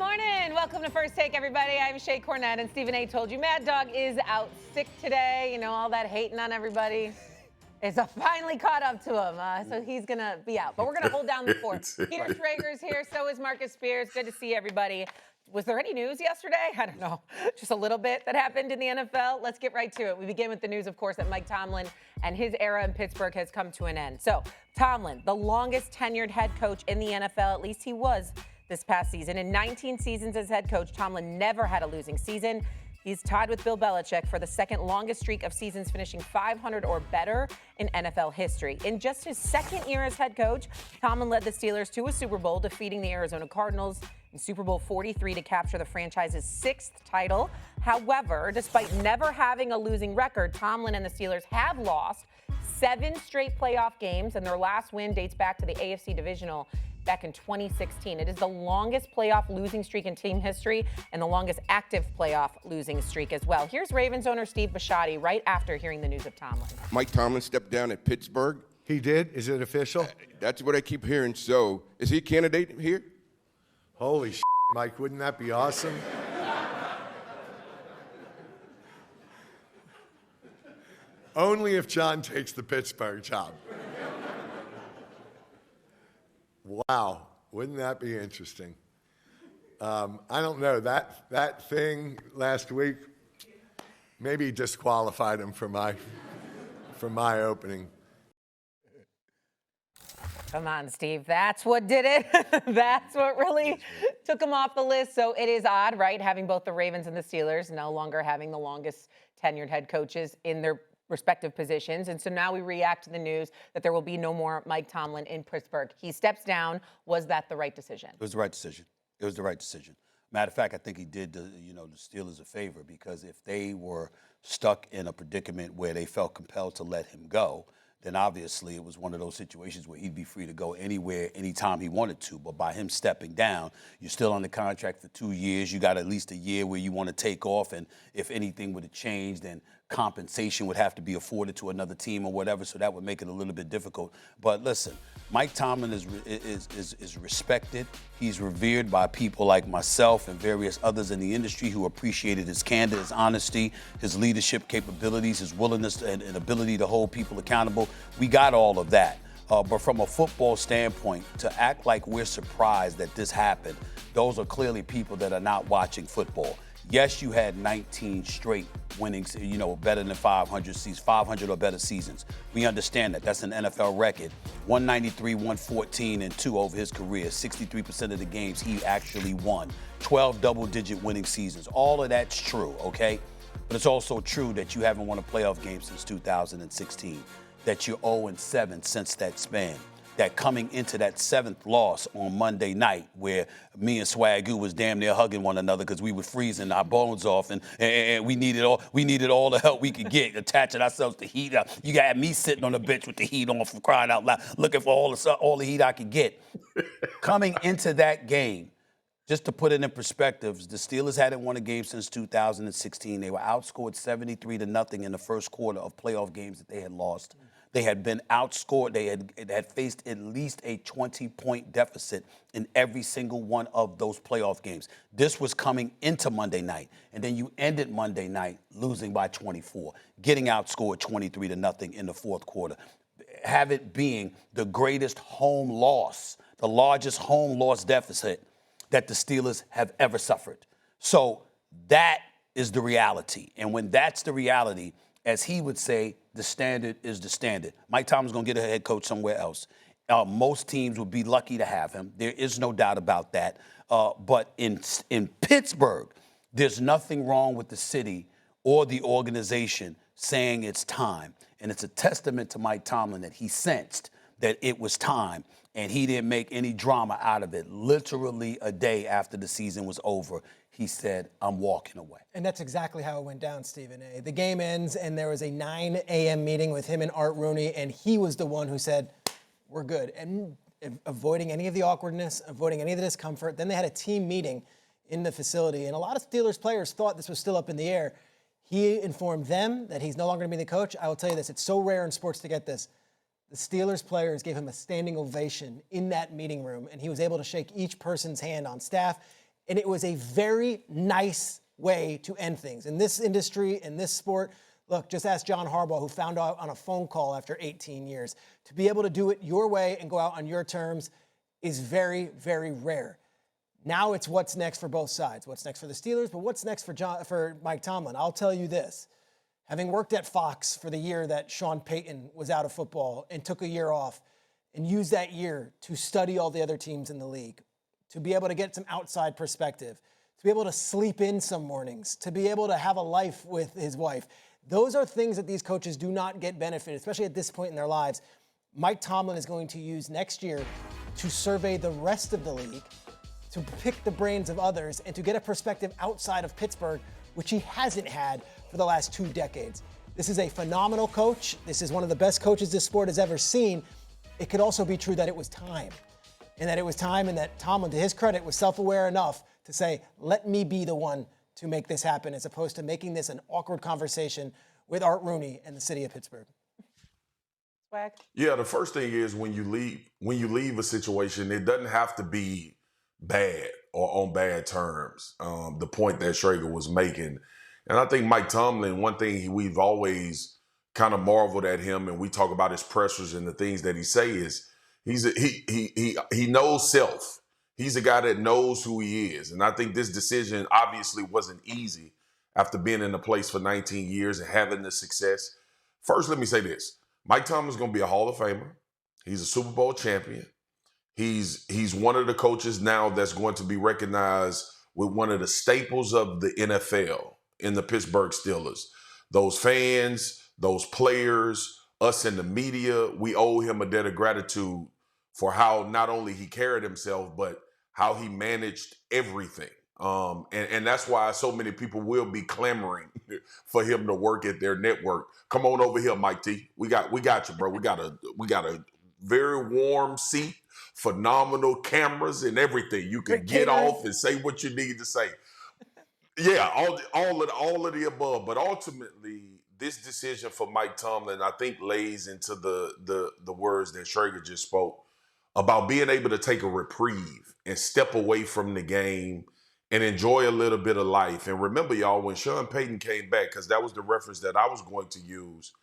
morning. Welcome to First Take, everybody. I'm Shae Cornette, and Stephen A. told you Mad Dog is out sick today. You know, all that hating on everybody. It's finally caught up to him, so he's going to be out. But we're going to hold down the fort. Peter Schrager is here, so is Marcus Spears. Good to see everybody. Was there any news yesterday? I don't know. Just a little bit that happened in the NFL. Let's get right to it. We begin with the news, of course, that Mike Tomlin and his era in Pittsburgh has come to an end. So, Tomlin, the longest tenured head coach in the NFL, at least he was this past season. In 19 seasons as head coach, Tomlin never had a losing season. He's tied with Bill Belichick for the second longest streak of seasons finishing 500 or better in NFL history. In just his second year as head coach, Tomlin led the Steelers to a Super Bowl, defeating the Arizona Cardinals in Super Bowl 43 to capture the franchise's sixth title. However, despite never having a losing record, Tomlin and the Steelers have lost 7 straight playoff games, and their last win dates back to the AFC Divisional back in 2016. It is the longest playoff losing streak in team history and the longest active playoff losing streak as well. Here's Ravens owner Steve Bisciotti right after hearing the news of Tomlin. Mike Tomlin stepped down at Pittsburgh. He did? Is it official? That's what I keep hearing. So, is he a candidate here? Holy shit, Mike, wouldn't that be awesome? Only if John takes the Pittsburgh job. Wow, wouldn't that be interesting? I don't know, that thing last week maybe disqualified him for my opening. Come on, Steve. That's what did it. That's what really took him off the list. So it is odd, right, having both the Ravens and the Steelers no longer having the longest tenured head coaches in their respective positions. And so now we react to the news that there will be no more Mike Tomlin in Pittsburgh. He steps down. Was that the right decision? It was the right decision. It was the right decision. Matter of fact, I think he did the Steelers a favor, because if they were stuck in a predicament where they felt compelled to let him go, then obviously it was one of those situations where he'd be free to go anywhere, anytime he wanted to. But by him stepping down, you're still on the contract for 2 years. You got at least a year where you want to take off, and if anything were to change, then compensation would have to be afforded to another team or whatever, so that would make it a little bit difficult. But listen, Mike Tomlin is respected. He's revered by people like myself and various others in the industry who appreciated his candor, his honesty, his leadership capabilities, his willingness and ability to hold people accountable. We got all of that. But from a football standpoint, to act like we're surprised that this happened, those are clearly people that are not watching football. Yes, you had 19 straight winnings, better than 500 seasons, 500 or better seasons. We understand that. That's an NFL record. 193, 114, and 2 over his career. 63% of the games he actually won. 12 double-digit winning seasons. All of that's true, okay? But it's also true that you haven't won a playoff game since 2016, that you're 0-7 since that span. That coming into that 7th loss on Monday night, where me and Swagu was damn near hugging one another because we were freezing our bones off, and we needed all the help we could get, attaching ourselves to heat. You got me sitting on the bench with the heat on, for crying out loud, looking for all the heat I could get. Coming into that game, just to put it in perspective, the Steelers hadn't won a game since 2016. They were outscored 73-0 in the first quarter of playoff games that they had lost. They had been outscored. They had faced at least a 20-point deficit in every single one of those playoff games. This was coming into Monday night, and then you ended Monday night losing by 24, getting outscored 23-0 in the fourth quarter. Have it being the greatest home loss, the largest home loss deficit that the Steelers have ever suffered. So that is the reality. And when that's the reality, as he would say, the standard is the standard. Mike Tomlin's going to get a head coach somewhere else. Most teams would be lucky to have him. There is no doubt about that. But in Pittsburgh, there's nothing wrong with the city or the organization saying it's time. And it's a testament to Mike Tomlin that he sensed that it was time, and he didn't make any drama out of it. Literally a day after the season was over, he said, I'm walking away. And that's exactly how it went down, Stephen A. The game ends, and there was a 9 a.m. meeting with him and Art Rooney, and he was the one who said, we're good. And avoiding any of the awkwardness, avoiding any of the discomfort. Then they had a team meeting in the facility, and a lot of Steelers players thought this was still up in the air. He informed them that he's no longer going to be the coach. I will tell you this, it's so rare in sports to get this. The Steelers players gave him a standing ovation in that meeting room, and he was able to shake each person's hand on staff And it was a very nice way to end things. In this industry, in this sport, look, just ask John Harbaugh, who found out on a phone call after 18 years. To be able to do it your way and go out on your terms is very, very rare. Now it's what's next for both sides. What's next for the Steelers, but what's next for Mike Tomlin? I'll tell you this. Having worked at Fox for the year that Sean Payton was out of football and took a year off and used that year to study all the other teams in the league, to be able to get some outside perspective, to be able to sleep in some mornings, to be able to have a life with his wife. Those are things that these coaches do not get benefit, especially at this point in their lives. Mike Tomlin is going to use next year to survey the rest of the league, to pick the brains of others, and to get a perspective outside of Pittsburgh, which he hasn't had for the last 2 decades. This is a phenomenal coach. This is one of the best coaches this sport has ever seen. It could also be true that it was time. And that Tomlin, to his credit, was self-aware enough to say, let me be the one to make this happen, as opposed to making this an awkward conversation with Art Rooney and the city of Pittsburgh. Swag? Yeah, the first thing is when you leave a situation, it doesn't have to be bad or on bad terms. The point that Schrager was making. And I think Mike Tomlin, one thing we've always kind of marveled at him, and we talk about his pressures and the things that he say is he knows self. He's a guy that knows who he is. And I think this decision obviously wasn't easy after being in the place for 19 years and having the success. First, let me say this. Mike Tomlin's going to be a Hall of Famer. He's a Super Bowl champion. He's one of the coaches now that's going to be recognized with one of the staples of the NFL in the Pittsburgh Steelers. Those fans, those players, us in the media, we owe him a debt of gratitude for how not only he carried himself, but how he managed everything. And that's why so many people will be clamoring for him to work at their network. Come on over here, Mike T. We got you, bro. We got a very warm seat, phenomenal cameras and everything. You can get off and say what you need to say. Yeah, all of the above. But ultimately, this decision for Mike Tomlin, I think, lays into the words that Schrager just spoke about being able to take a reprieve and step away from the game and enjoy a little bit of life. And remember, y'all, when Sean Payton came back, because that was the reference that I was going to use,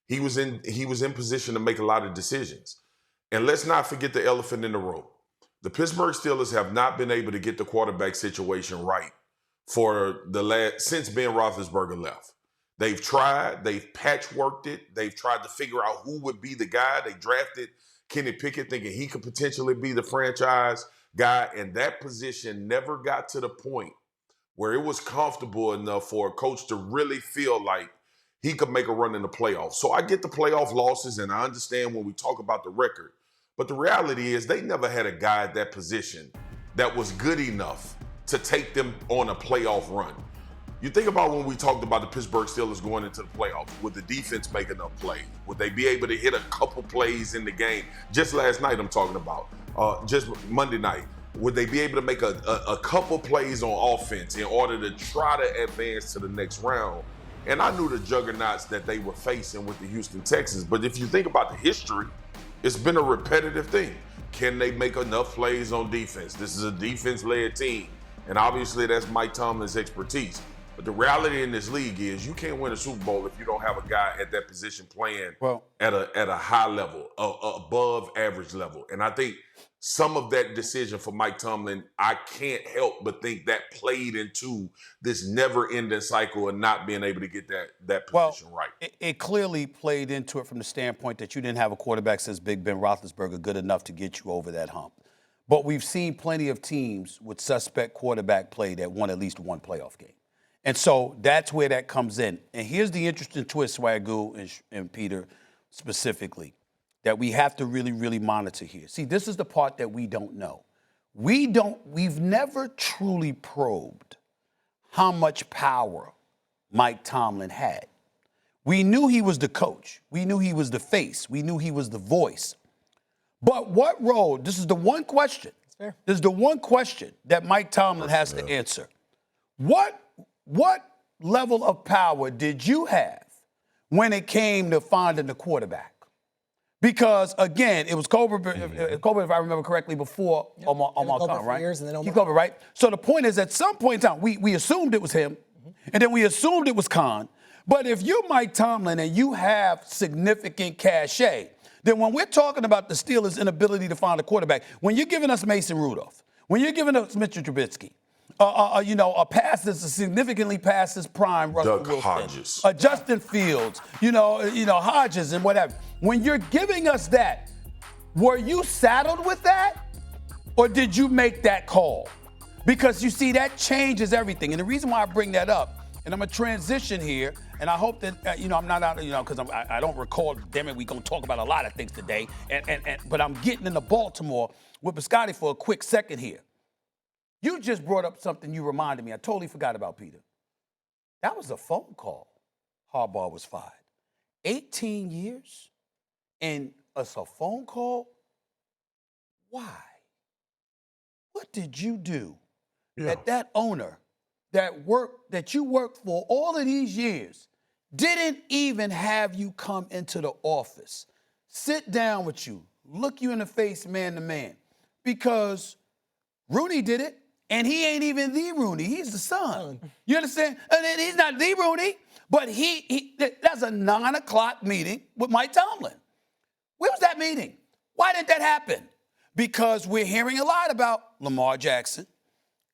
he was in position to make a lot of decisions. And let's not forget the elephant in the room. The Pittsburgh Steelers have not been able to get the quarterback situation right for since Ben Roethlisberger left. They've tried, they've patchworked it, they've tried to figure out who would be the guy. They drafted Kenny Pickett thinking he could potentially be the franchise guy, and that position never got to the point where it was comfortable enough for a coach to really feel like he could make a run in the playoffs. So I get the playoff losses, and I understand when we talk about the record, but the reality is they never had a guy at that position that was good enough to take them on a playoff run. You think about when we talked about the Pittsburgh Steelers going into the playoffs, would the defense make enough plays? Would they be able to hit a couple plays in the game? Just last night I'm talking about, just Monday night. Would they be able to make a couple plays on offense in order to try to advance to the next round? And I knew the juggernauts that they were facing with the Houston Texans. But if you think about the history, it's been a repetitive thing. Can they make enough plays on defense? This is a defense-led team. And obviously that's Mike Tomlin's expertise. But the reality in this league is you can't win a Super Bowl if you don't have a guy at that position playing at a high level, above average level. And I think some of that decision for Mike Tomlin, I can't help but think that played into this never-ending cycle of not being able to get that position right. It clearly played into it from the standpoint that you didn't have a quarterback since Big Ben Roethlisberger good enough to get you over that hump. But we've seen plenty of teams with suspect quarterback play that won at least one playoff game. And so that's where that comes in. And here's the interesting twist, Swagu and Peter specifically, that we have to really, really monitor here. See, this is the part that we don't know. We've never truly probed how much power Mike Tomlin had. We knew he was the coach. We knew he was the face. We knew he was the voice. But what role, this is the one question. This is the one question that Mike Tomlin has to answer. What level of power did you have when it came to finding the quarterback? Because, again, it was Colbert, if I remember correctly, before Omar Khan, right? Years, and then Keep Colbert, right? So the point is, at some point in time, we assumed it was him, and then we assumed it was Khan. But if you're Mike Tomlin and you have significant cachet, then when we're talking about the Steelers' inability to find a quarterback, when you're giving us Mason Rudolph, when you're giving us Mitchell Trubisky, a pass that's significantly past his prime, Russell Wilson, Hodges, Justin Fields, Hodges and whatever. When you're giving us that, were you saddled with that, or did you make that call? Because you see, that changes everything. And the reason why I bring that up, and I'm gonna transition here, and I hope that I'm not out, because I don't recall. Damn it, we're gonna talk about a lot of things today, but I'm getting into Baltimore with Bisciotti for a quick second here. You just brought up something you reminded me. I totally forgot about, Peter. That was a phone call. Harbaugh was fired. 18 years, and it's a phone call? Why? What did you do that owner that you worked for all of these years didn't even have you come into the office, sit down with you, look you in the face man to man? Because Rooney did it. And he ain't even the Rooney. He's the son. You understand? And then he's not the Rooney, but that's a 9 o'clock meeting with Mike Tomlin. Where was that meeting? Why didn't that happen? Because we're hearing a lot about Lamar Jackson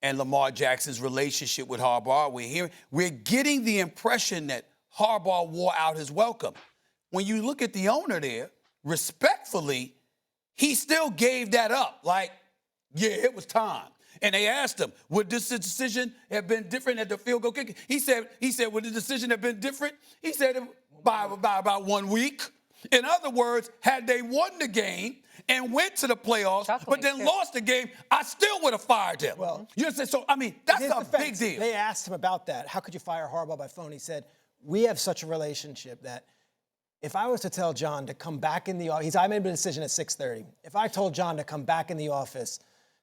and Lamar Jackson's relationship with Harbaugh. We're getting the impression that Harbaugh wore out his welcome. When you look at the owner there, respectfully, he still gave that up. Like, yeah, it was time. And they asked him, would this decision have been different at the field goal kick? He said, would the decision have been different? He said, by about 1 week. In other words, had they won the game and went to the playoffs, but then lost the game, I still would have fired him. Well, you understand? So, I mean, that's a big deal. They asked him about that. How could you fire Harbaugh by phone? He said, we have such a relationship that if I was to tell John to come back in the office, I made a decision at 6:30. If I told John to come back in the office,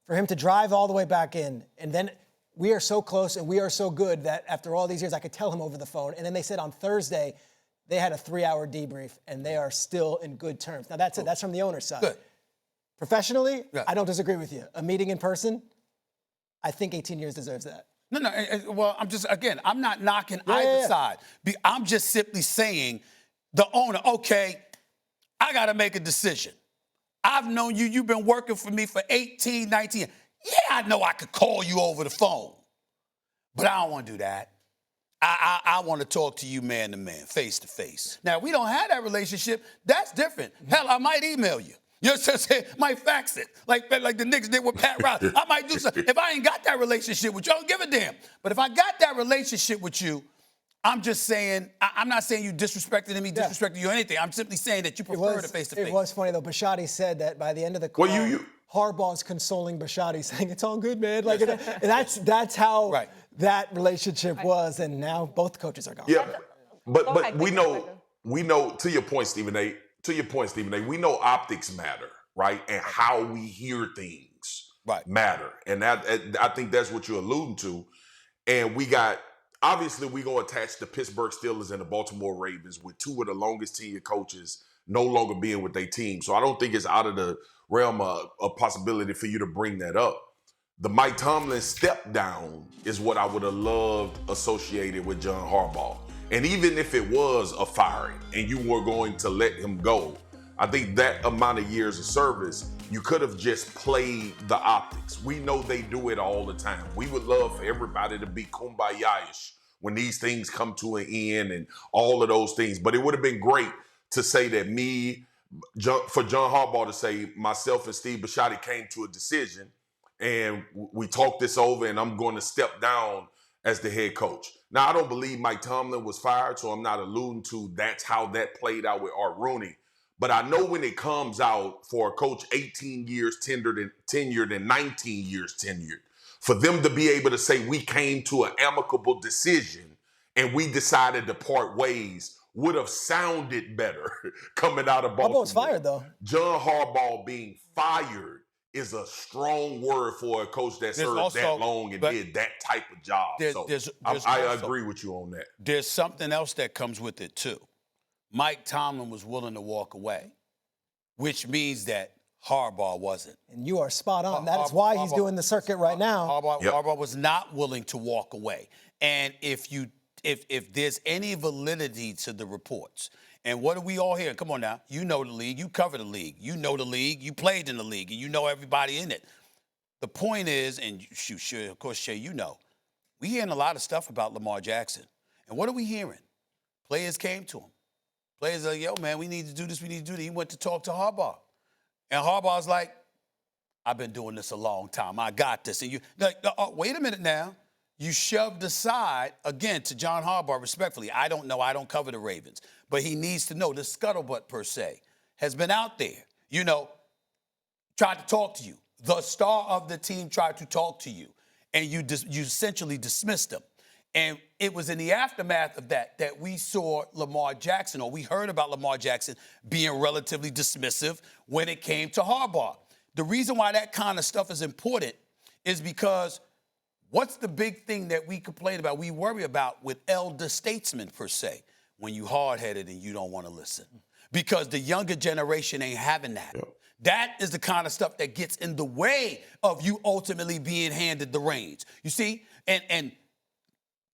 for him to drive all the way back in, and then we are so close and we are so good that after all these years, I could tell him over the phone. And then they said on Thursday, they had a 3-hour debrief, and they are still in good terms. Now, that's it. That's from the owner's side. Good. Professionally, I don't disagree with you. A meeting in person, I think 18 years deserves that. No. Well, I'm not knocking either side. I'm just simply saying the owner, okay, I got to make a decision. I've known you. You've been working for me for 18, 19 years. Yeah, I know I could call you over the phone, but I don't want to do that. I want to talk to you man to man, face to face. Now, we don't have that relationship. That's different. Hell, I might email you. You know what I'm saying? Might fax it, like the Knicks did with Pat Riley. I might do something. If I ain't got that relationship with you, I don't give a damn. But if I got that relationship with you, I'm just saying, I'm not saying you disrespected me, disrespected you or anything. I'm simply saying that you prefer the face-to-face. It was funny, though. Bisciotti said that by the end of the call, Harbaugh's consoling Bisciotti, saying, it's all good, man. Like, and that's how that relationship was, and now both coaches are gone. Yeah, but we know, to your point, Stephen A., we know optics matter, right? And how we hear things matter. And I think that's what you're alluding to. And obviously, we're going to attach the Pittsburgh Steelers and the Baltimore Ravens with two of the longest tenured coaches no longer being with their team. So I don't think it's out of the realm of possibility for you to bring that up. The Mike Tomlin step down is what I would have loved associated with John Harbaugh. And even if it was a firing and you were going to let him go, I think that amount of years of service, you could have just played the optics. We know they do it all the time. We would love for everybody to be kumbaya-ish when these things come to an end and all of those things. But it would have been great to say that for John Harbaugh to say, myself and Steve Bisciotti came to a decision and we talked this over and I'm going to step down as the head coach. Now, I don't believe Mike Tomlin was fired, so I'm not alluding to that's how that played out with Art Rooney. But I know when it comes out for a coach 18 years tenured and 19 years tenured, for them to be able to say we came to an amicable decision and we decided to part ways would have sounded better coming out of Baltimore. Harbaugh was fired, though. John Harbaugh being fired is a strong word for a coach that served that long and did that type of job. I agree with you on that. There's something else that comes with it, too. Mike Tomlin was willing to walk away. which means that Harbaugh wasn't. And you are spot on. That is why he's doing the circuit right now. Harbaugh was not willing to walk away. And if there's any validity to the reports, and what are we all hearing? Come on now. You know the league. You cover the league. You know the league. You played in the league, and you know everybody in it. The point is, and sure, of course, Shae, you know, we hearing a lot of stuff about Lamar Jackson. And what are we hearing? Players came to him. Players are like, yo, man, we need to do this. We need to do that. He went to talk to Harbaugh. And Harbaugh's like, I've been doing this a long time. I got this. And you like, wait a minute now. You shoved aside, again, to John Harbaugh, respectfully. I don't know. I don't cover the Ravens. But he needs to know the scuttlebutt, per se, has been out there. You know, tried to talk to you. The star of the team tried to talk to you. And you essentially dismissed him. And it was in the aftermath of that we saw Lamar Jackson, or we heard about Lamar Jackson being relatively dismissive when it came to Harbaugh. The reason why that kind of stuff is important is because what's the big thing that we complain about, we worry about with elder statesmen, per se, when you hard-headed and you don't want to listen? Because the younger generation ain't having that. Yep. That is the kind of stuff that gets in the way of you ultimately being handed the reins. You see? And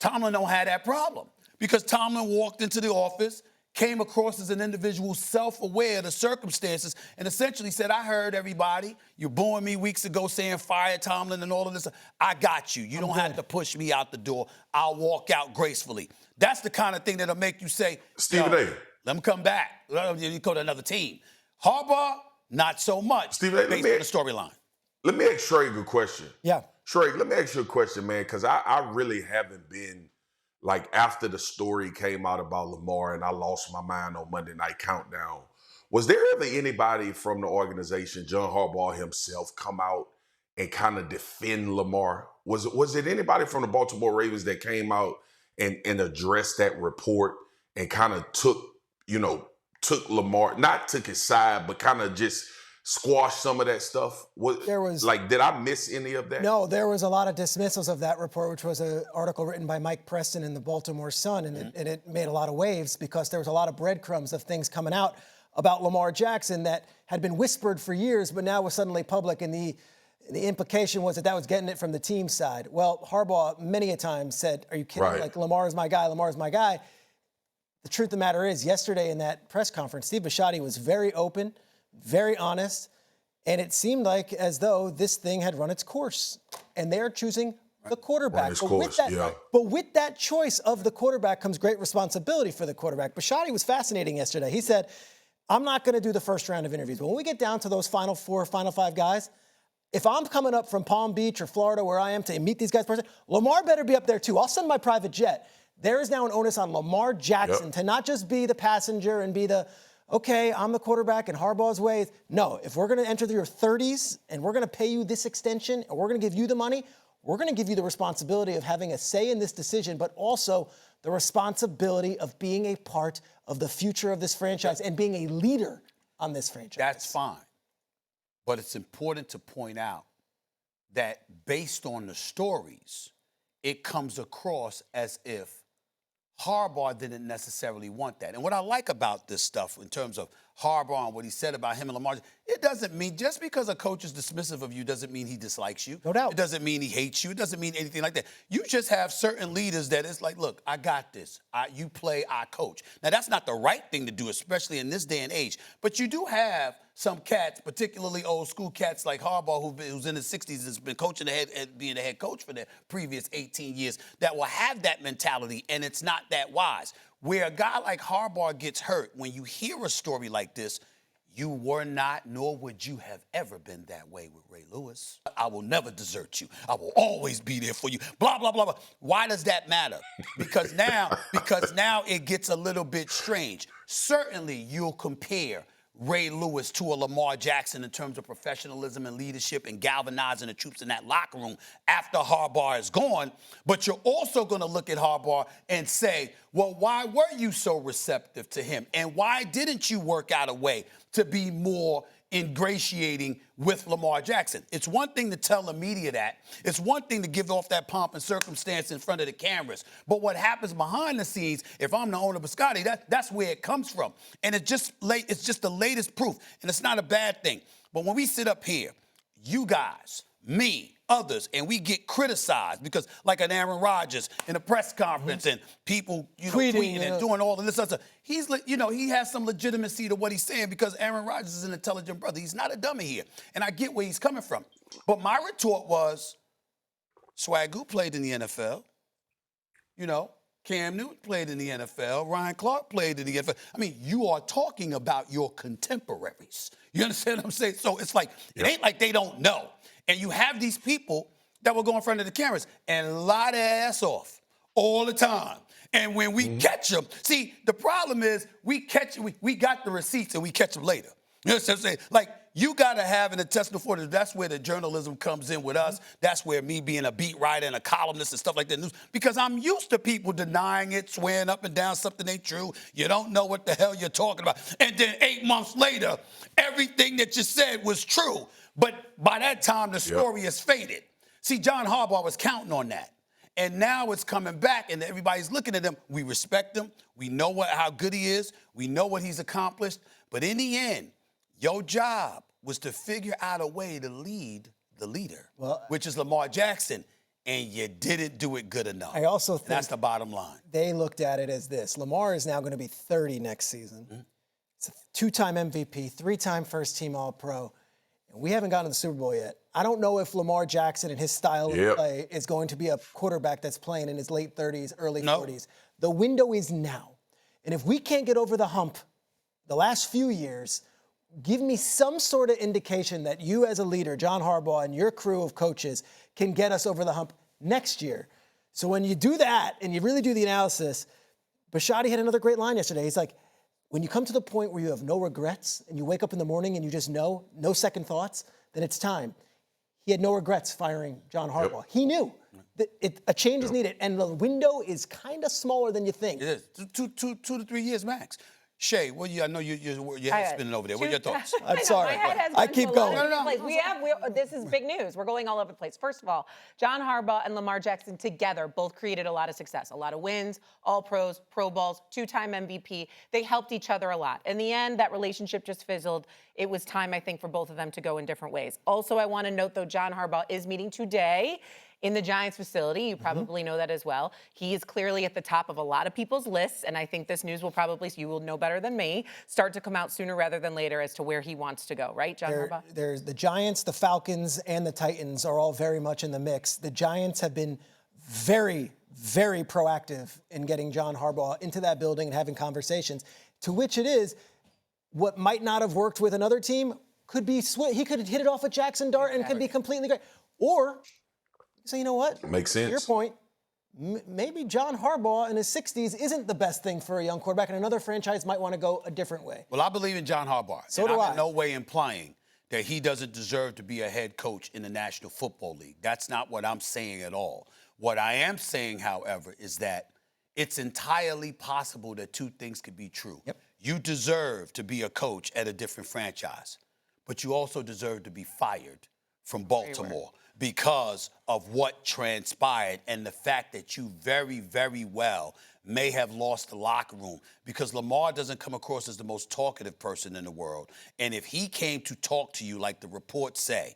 Tomlin don't have that problem, because Tomlin walked into the office, came across as an individual self-aware of the circumstances, and essentially said, I heard everybody. You booing me weeks ago saying fire Tomlin and all of this. I got you. You don't have to push me out the door. I'll walk out gracefully. That's the kind of thing that'll make you say, Stephen A. Let him come back. Let him go to another team. Harbaugh, not so much, Stephen A, based on the storyline. Let me ask Schrager a question. Yeah. Schrager, let me ask you a question, man, because I really haven't been, like, after the story came out about Lamar and I lost my mind on Monday Night Countdown, was there ever anybody from the organization, John Harbaugh himself, come out and kind of defend Lamar? Was it anybody from the Baltimore Ravens that came out and addressed that report and kind of took Lamar, not took his side, but kind of just squash some of that stuff? Did I miss any of that? No, there was a lot of dismissals of that report, which was an article written by Mike Preston in the Baltimore Sun, and it made a lot of waves because there was a lot of breadcrumbs of things coming out about Lamar Jackson that had been whispered for years, but now was suddenly public, and the implication was that was getting it from the team side. Well, Harbaugh many a time said, are you kidding? Right. Like, Lamar's my guy, Lamar's my guy. The truth of the matter is, yesterday in that press conference, Steve Bisciotti was very open, very honest, and it seemed like as though this thing had run its course, and they're choosing the quarterback. But with that choice of the quarterback comes great responsibility for the quarterback. Bisciotti was fascinating yesterday. He said, I'm not going to do the first round of interviews, but when we get down to those final 4 or final 5 guys, if I'm coming up from Palm Beach or Florida where I am to meet these guys personally, Lamar better be up there too. I'll send my private jet. There is now an onus on Lamar Jackson to not just be the passenger and be the, okay, I'm the quarterback in Harbaugh's ways. No, if we're going to enter your 30s and we're going to pay you this extension and we're going to give you the money, we're going to give you the responsibility of having a say in this decision, but also the responsibility of being a part of the future of this franchise and being a leader on this franchise. That's fine. But it's important to point out that based on the stories, it comes across as if Harbaugh didn't necessarily want that. And what I like about this stuff in terms of Harbaugh and what he said about him and Lamar, it doesn't mean, just because a coach is dismissive of you doesn't mean he dislikes you. No doubt. It doesn't mean he hates you. It doesn't mean anything like that. You just have certain leaders that it's like, look, I got this. You play, I coach. Now, that's not the right thing to do, especially in this day and age. But you do have some cats, particularly old school cats like Harbaugh, who's in his 60s and has been coaching being the head coach for the previous 18 years, that will have that mentality, and it's not that wise. Where a guy like Harbaugh gets hurt, when you hear a story like this, you were not, nor would you have ever been that way with Ray Lewis. I will never desert you. I will always be there for you. Blah, blah, blah, blah. Why does that matter? Because now it gets a little bit strange. Certainly you'll compare Ray Lewis to a Lamar Jackson in terms of professionalism and leadership and galvanizing the troops in that locker room after Harbaugh is gone. But you're also going to look at Harbaugh and say, well, why were you so receptive to him? And why didn't you work out a way to be more ingratiating with Lamar Jackson. It's one thing to tell the media that. It's one thing to give off that pomp and circumstance in front of the cameras. But what happens behind the scenes, if I'm the owner of Bisciotti, that's where it comes from. And it's just the latest proof. And it's not a bad thing. But when we sit up here, you guys, me, others, and we get criticized because like an Aaron Rodgers in a press conference and people, tweeting and doing all of this other stuff. He's, he has some legitimacy to what he's saying because Aaron Rodgers is an intelligent brother. He's not a dummy here. And I get where he's coming from. But my retort was, Swagu played in the NFL. Cam Newton played in the NFL. Ryan Clark played in the NFL. I mean, you are talking about your contemporaries. You understand what I'm saying? So it's like, It ain't like they don't know. And you have these people that will go in front of the cameras and lie their ass off all the time. And when we catch them, see, the problem is we got the receipts and we catch them later. You know what I'm saying? Like, you got to have an intestinal fortitude. That's where the journalism comes in with us. That's where me being a beat writer and a columnist and stuff like that. Because I'm used to people denying it, swearing up and down something ain't true. You don't know what the hell you're talking about. And then 8 months later, everything that you said was true. But by that time, the story has faded. See, John Harbaugh was counting on that. And now it's coming back, and everybody's looking at him. We respect him. We know how good he is. We know what he's accomplished. But in the end, your job was to figure out a way to lead the leader, which is Lamar Jackson, and you didn't do it good enough. I also think that's the bottom line. They looked at it as this. Lamar is now going to be 30 next season. It's a 2-time MVP, 3-time first-team All-Pro. And we haven't gotten to the Super Bowl yet. I don't know if Lamar Jackson and his style of play is going to be a quarterback that's playing in his late 30s, early 40s. The window is now. And if we can't get over the hump the last few years, give me some sort of indication that you as a leader, John Harbaugh, and your crew of coaches can get us over the hump next year. So when you do that and you really do the analysis, Bisciotti had another great line yesterday. He's like, when you come to the point where you have no regrets and you wake up in the morning and you just know, no second thoughts, then it's time. He had no regrets firing John Harbaugh. He knew that a change is needed, and the window is kind of smaller than you think. It is. 2 to 3 years max. Shae, I know you're head spinning over there. What are your thoughts? I'm sorry. I keep going. No. This is big news. We're going all over the place. First of all, John Harbaugh and Lamar Jackson together both created a lot of success, a lot of wins, All-Pros, Pro Bowls, 2-time MVP. They helped each other a lot. In the end, that relationship just fizzled. It was time, I think, for both of them to go in different ways. Also, I want to note, though, John Harbaugh is meeting today in the Giants facility. You probably know that as well. He is clearly at the top of a lot of people's lists, and I think this news will probably, you will know better than me, start to come out sooner rather than later as to where he wants to go, right, John Harbaugh? There's the Giants, the Falcons, and the Titans are all very much in the mix. The Giants have been very, very proactive in getting John Harbaugh into that building and having conversations, to which it is what might not have worked with another team could be he could hit it off with Jackson Dart and could be completely great. Or, so you know what? Makes sense. To your point, maybe John Harbaugh in his 60s isn't the best thing for a young quarterback, and another franchise might want to go a different way. Well, I believe in John Harbaugh. So do I. I'm in no way implying that he doesn't deserve to be a head coach in the National Football League. That's not what I'm saying at all. What I am saying, however, is that it's entirely possible that two things could be true. Yep. You deserve to be a coach at a different franchise, but you also deserve to be fired from Baltimore because of what transpired and the fact that you very, very well may have lost the locker room, because Lamar doesn't come across as the most talkative person in the world. And if he came to talk to you like the reports say,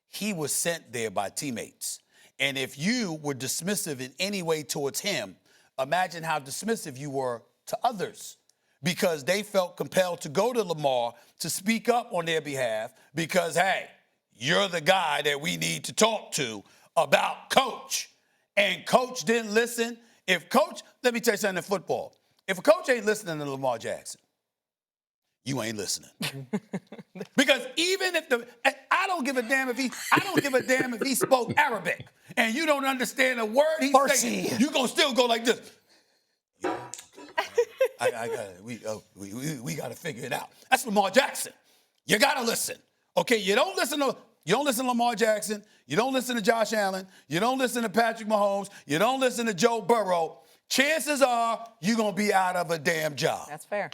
he was sent there by teammates. And if you were dismissive in any way towards him, imagine how dismissive you were to others, because they felt compelled to go to Lamar to speak up on their behalf because, hey, you're the guy that we need to talk to about Coach. And Coach didn't listen. Let me tell you something in football. If a coach ain't listening to Lamar Jackson, you ain't listening. Because even if I don't give a damn if he spoke Arabic and you don't understand a word he's saying, you gonna still go like this. Yeah, we gotta figure it out. That's Lamar Jackson. You gotta listen. Okay, you don't listen to Lamar Jackson. You don't listen to Josh Allen. You don't listen to Patrick Mahomes. You don't listen to Joe Burrow. Chances are you're going to be out of a damn job. That's fair.